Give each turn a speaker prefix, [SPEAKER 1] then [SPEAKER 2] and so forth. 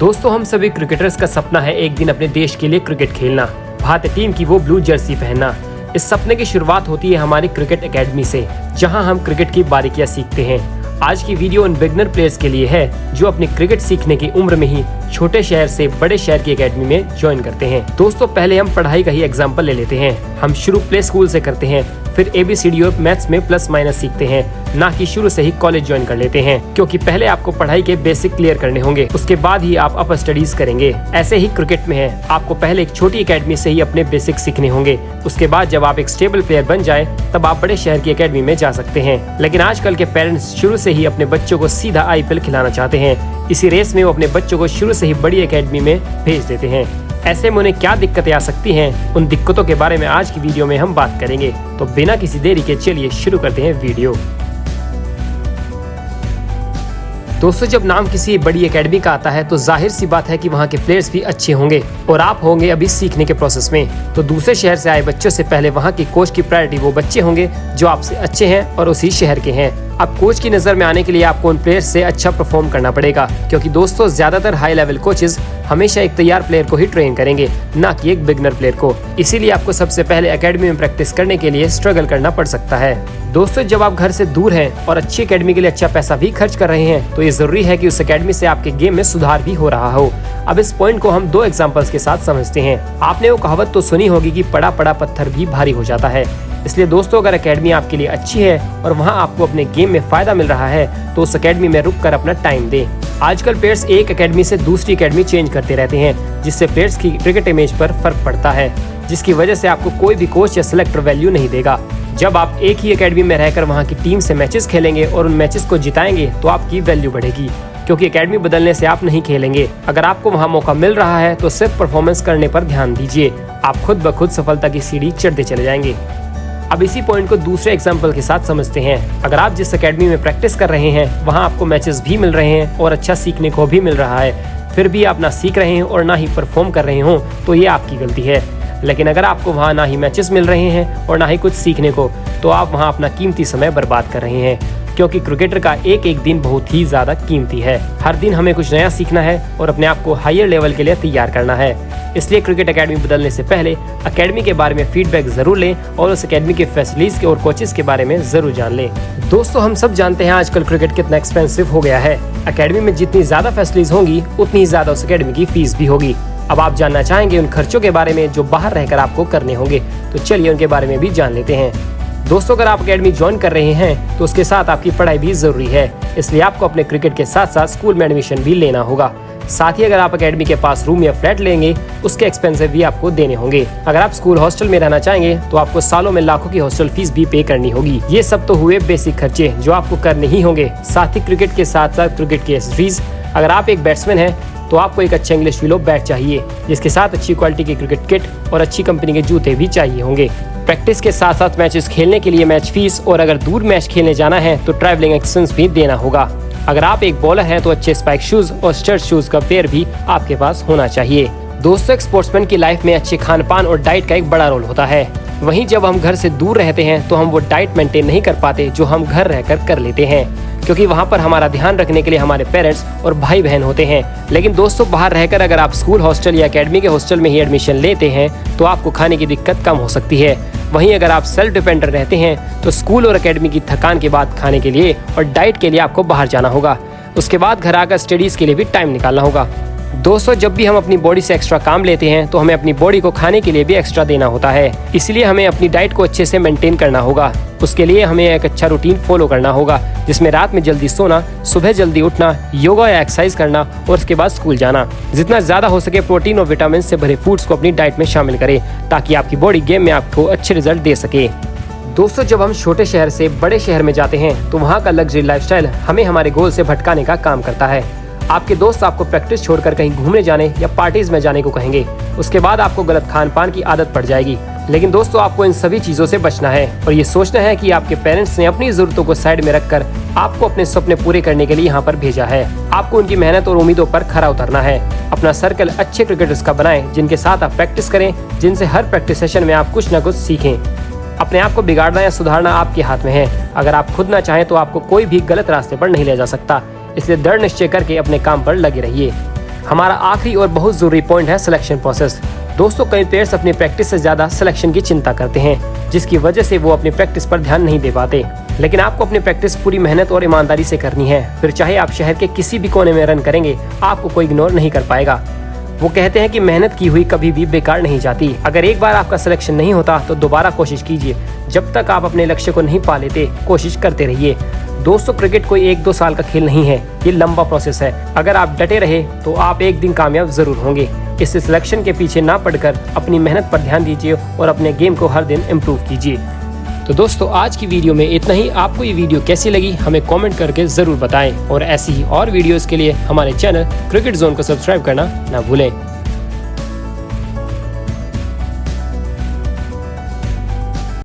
[SPEAKER 1] दोस्तों, हम सभी क्रिकेटर्स का सपना है एक दिन अपने देश के लिए क्रिकेट खेलना, भारतीय टीम की वो ब्लू जर्सी पहनना। इस सपने की शुरुआत होती है हमारी क्रिकेट एकेडमी से, जहां हम क्रिकेट की बारीकियां सीखते हैं। आज की वीडियो उन बिगनर प्लेयर्स के लिए है जो अपनी क्रिकेट सीखने की उम्र में ही छोटे शहर से बड़े शहर की एकेडमी में ज्वाइन करते हैं। दोस्तों, पहले हम पढ़ाई का ही एग्जाम्पल ले लेते हैं। हम शुरू प्ले स्कूल से करते हैं, फिर ABCD और मैथ्स में प्लस माइनस सीखते हैं, ना कि शुरू से ही कॉलेज ज्वाइन कर लेते हैं, क्योंकि पहले आपको पढ़ाई के बेसिक क्लियर करने होंगे, उसके बाद ही आप अपर स्टडीज करेंगे। ऐसे ही क्रिकेट में है, आपको पहले एक छोटी एकेडमी से ही अपने बेसिक सीखने होंगे, उसके बाद जब आप एक स्टेबल प्लेयर बन जाए तब आप बड़े शहर की एकेडमी में जा सकते हैं। लेकिन आजकल के पेरेंट्स शुरू से ही अपने बच्चों को सीधा IPL खिलाना चाहते हैं। इसी रेस में वो अपने बच्चों को शुरू से ही बड़ी एकेडमी में भेज देते हैं। ऐसे में उन्हें क्या दिक्कतें आ सकती हैं, उन दिक्कतों के बारे में आज की वीडियो में हम बात करेंगे। तो बिना किसी देरी के चलिए शुरू करते हैं वीडियो। दोस्तों, जब नाम किसी बड़ी एकेडमी का आता है तो जाहिर सी बात है कि वहाँ के प्लेयर्स भी अच्छे होंगे और आप होंगे अभी सीखने के प्रोसेस में। तो दूसरे शहर से आए बच्चों से पहले वहाँ की कोच की प्रायोरिटी वो बच्चे होंगे जो आपसे अच्छे हैं और उसी शहर के हैं। अब कोच की नज़र में आने के लिए आपको उन प्लेयर्स से अच्छा परफॉर्म करना पड़ेगा, क्योंकि दोस्तों ज्यादातर हाई लेवल कोचेज हमेशा एक तैयार प्लेयर को ही ट्रेन करेंगे, ना कि एक बिगनर प्लेयर को। इसीलिए आपको सबसे पहले एकेडमी में प्रैक्टिस करने के लिए स्ट्रगल करना पड़ सकता है। दोस्तों, जब आप घर से दूर हैं और अच्छी एकेडमी के लिए अच्छा पैसा भी खर्च कर रहे हैं तो ये जरूरी है कि उस एकेडमी से आपके गेम में सुधार भी हो रहा हो। अब इस पॉइंट को हम 2 एग्जांपल्स के साथ समझते हैं। आपने वो कहावत तो सुनी होगी कि पड़ा पड़ा पत्थर भी भारी हो जाता है। इसलिए दोस्तों, अगर एकेडमी आपके लिए अच्छी है और वहां आपको अपने गेम में फायदा मिल रहा है तो उस एकेडमी में रुककर अपना टाइम दें। आजकल प्लेयर्स एक एकेडमी से दूसरी एकेडमी चेंज करते रहते हैं, जिससे प्लेयर्स की क्रिकेट इमेज पर फर्क पड़ता है, जिसकी वजह से आपको कोई भी कोच या सिलेक्टर वैल्यू नहीं देगा। जब आप एक ही एकेडमी में रहकर वहाँ की टीम से मैचेस खेलेंगे और उन मैचेस को जिताएंगे तो आपकी वैल्यू बढ़ेगी, क्योंकि एकेडमी बदलने से आप नहीं खेलेंगे। अगर आपको वहाँ मौका मिल रहा है तो सिर्फ परफॉर्मेंस करने पर ध्यान दीजिए, आप खुद ब खुद सफलता की सीढ़ी चढ़ते चले जाएंगे। अब इसी पॉइंट को दूसरे एग्जाम्पल के साथ समझते हैं। अगर आप जिस एकेडमी में प्रैक्टिस कर रहे हैं वहाँ आपको मैचेस भी मिल रहे हैं और अच्छा सीखने को भी मिल रहा है, फिर भी आप ना सीख रहे हैं और ना ही परफॉर्म कर रहे हो तो ये आपकी गलती है। लेकिन अगर आपको वहाँ ना ही मैचेस मिल रहे हैं और ना ही कुछ सीखने को, तो आप वहाँ अपना कीमती समय बर्बाद कर रहे हैं, क्योंकि क्रिकेटर का एक एक दिन बहुत ही ज्यादा कीमती है। हर दिन हमें कुछ नया सीखना है और अपने आप को हायर लेवल के लिए तैयार करना है। इसलिए क्रिकेट एकेडमी बदलने से पहले एकेडमी के बारे में फीडबैक जरूर लें और उस एकेडमी के फैसिलिटीज और कोचेस के बारे में जरूर जान लें। दोस्तों, हम सब जानते हैं आजकल क्रिकेट कितना एक्सपेंसिव हो गया है। एकेडमी में जितनी ज्यादा फैसिलिटीज होंगी उतनी ही ज्यादा उस एकेडमी की फीस भी होगी। अब आप जानना चाहेंगे उन खर्चों के बारे में जो बाहर रहकर आपको करने होंगे, तो चलिए उनके बारे में भी जान लेते हैं। दोस्तों, अगर आप एकेडमी ज्वाइन कर रहे हैं तो उसके साथ आपकी पढ़ाई भी जरूरी है, इसलिए आपको अपने क्रिकेट के साथ साथ स्कूल में एडमिशन भी लेना होगा। साथ ही अगर आप एकेडमी के पास रूम या फ्लैट लेंगे उसके एक्सपेंसिव भी आपको देने होंगे। अगर आप स्कूल हॉस्टल में रहना चाहेंगे तो आपको सालों में लाखों की हॉस्टल फीस भी पे करनी होगी। ये सब तो हुए बेसिक खर्चे जो आपको करने ही होंगे। साथ ही क्रिकेट के साथ साथ क्रिकेट की एक्सेसरीज। अगर आप एक बैट्समैन हैं तो आपको एक अच्छा इंग्लिश विलो बैट चाहिए, जिसके साथ अच्छी क्वालिटी की क्रिकेट किट और अच्छी कंपनी के जूते भी चाहिए होंगे। प्रैक्टिस के साथ साथ मैचेस खेलने के लिए मैच फीस, और अगर दूर मैच खेलने जाना है तो ट्रैवलिंग एक्सपेंस भी देना होगा। अगर आप एक बॉलर हैं तो अच्छे स्पाइक शूज और स्टड शूज का पेयर भी आपके पास होना चाहिए। दोस्तों, एक स्पोर्ट्समैन की लाइफ में अच्छे खान पान और डाइट का एक बड़ा रोल होता है। वहीं जब हम घर से दूर रहते हैं तो हम वो डाइट मेंटेन नहीं कर पाते जो हम घर रहकर कर लेते हैं, क्योंकि वहाँ पर हमारा ध्यान रखने के लिए हमारे पेरेंट्स और भाई बहन होते हैं। लेकिन दोस्तों, बाहर रहकर अगर आप स्कूल हॉस्टल या एकेडमी के हॉस्टल में ही एडमिशन लेते हैं तो आपको खाने की दिक्कत कम हो सकती है। वहीं अगर आप सेल्फ डिपेंडेंट रहते हैं तो स्कूल और एकेडमी की थकान के बाद खाने के लिए और डाइट के लिए आपको बाहर जाना होगा। उसके बाद घर आकर स्टडीज के लिए भी टाइम निकालना होगा। दोस्तों, जब भी हम अपनी बॉडी से एक्स्ट्रा काम लेते हैं तो हमें अपनी बॉडी को खाने के लिए भी एक्स्ट्रा देना होता है। इसलिए हमें अपनी डाइट को अच्छे से मेंटेन करना होगा। उसके लिए हमें एक अच्छा रूटीन फॉलो करना होगा, जिसमें रात में जल्दी सोना, सुबह जल्दी उठना, योगा या एक्सरसाइज करना और उसके बाद स्कूल जाना। जितना ज्यादा हो सके प्रोटीन और विटामिन से भरे फूड्स को अपनी डाइट में शामिल करें, ताकि आपकी बॉडी गेम में आपको अच्छे रिजल्ट दे सके। दोस्तों, जब हम छोटे शहर से बड़े शहर में जाते हैं तो वहाँ का लग्जरी लाइफस्टाइल हमें हमारे गोल से भटकाने का काम करता है। आपके दोस्त आपको प्रैक्टिस छोड़कर कहीं घूमने जाने या पार्टीज में जाने को कहेंगे। उसके बाद आपको गलत खान पान की आदत पड़ जाएगी। लेकिन दोस्तों, आपको इन सभी चीजों से बचना है और ये सोचना है कि आपके पेरेंट्स ने अपनी जरूरतों को साइड में रखकर आपको अपने सपने पूरे करने के लिए यहाँ पर भेजा है। आपको उनकी मेहनत और उम्मीदों पर खरा उतरना है। अपना सर्कल अच्छे क्रिकेटर्स का बनाएं, जिनके साथ आप प्रैक्टिस करें, जिनसे हर प्रैक्टिस सेशन में आप कुछ न कुछ सीखें। अपने आप को बिगाड़ना या सुधारना आपके हाथ में है। अगर आप खुद ना चाहें तो आपको कोई भी गलत रास्ते पर नहीं ले जा सकता। इसलिए दृढ़ निश्चय करके अपने काम पर लगे रहिए। हमारा आखिरी और बहुत जरूरी पॉइंट है सिलेक्शन प्रोसेस। दोस्तों, कई प्लेयर्स अपनी प्रैक्टिस से ज्यादा सिलेक्शन की चिंता करते हैं, जिसकी वजह से वो अपनी प्रैक्टिस पर ध्यान नहीं दे पाते। लेकिन आपको अपनी प्रैक्टिस पूरी मेहनत और ईमानदारी से करनी है, फिर चाहे आप शहर के किसी भी कोने में रन करेंगे, आपको कोई इग्नोर नहीं कर पाएगा। वो कहते हैं कि मेहनत की हुई कभी भी बेकार नहीं जाती। अगर एक बार आपका सिलेक्शन नहीं होता तो दोबारा कोशिश कीजिए। जब तक आप अपने लक्ष्य को नहीं पा लेते, कोशिश करते रहिए। दोस्तों, क्रिकेट कोई 1-2 साल का खेल नहीं है, ये लंबा प्रोसेस है। अगर आप डटे रहे तो आप एक दिन कामयाब जरूर होंगे। इससे सिलेक्शन के पीछे ना पड़कर अपनी मेहनत पर ध्यान दीजिए और अपने गेम को हर दिन इम्प्रूव कीजिए। तो दोस्तों, आज की वीडियो में इतना ही। आपको ये वीडियो कैसी लगी हमें कमेंट करके जरूर बताएं और ऐसी ही और वीडियोस के लिए हमारे चैनल क्रिकेट जोन को सब्सक्राइब करना ना भूलें।